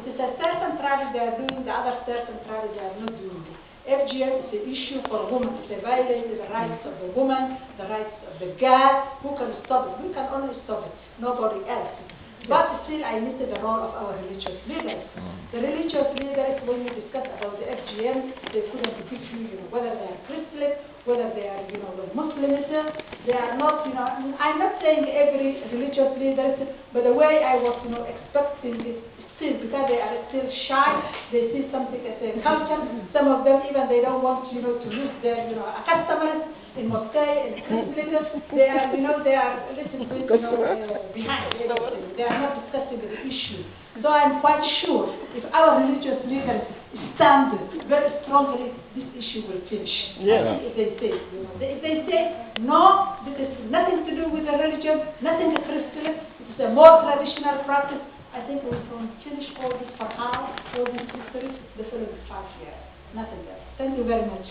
It is a certain tribes they are doing, the other certain tribes they are not doing it. FGM is an issue for women. It's a violation of the rights of the woman, the rights of the girl. Who can stop it? We can only stop it. Nobody else. But still, I miss the role of our religious leaders. The religious leaders, when you discuss about the FGM, they couldn't give you, whether they are Christian, whether they are, Muslims. They are not, I'm not saying every religious leader, but the way I was, expecting it still, because they are still shy, they see something as a culture. Some of them even they don't want, to lose their, customers in mosque, in Christian. They are, they are a little bit, behind. They are not discussing the issue. So I'm quite sure if our religious leaders stand very strongly, this issue will finish. Yeah. If they say, if they say no, this is nothing to do with the religion, nothing to Christian, it is a more traditional practice. I think we can finish all this for how, all this history, the following 5 years. Nothing else. Thank you very much.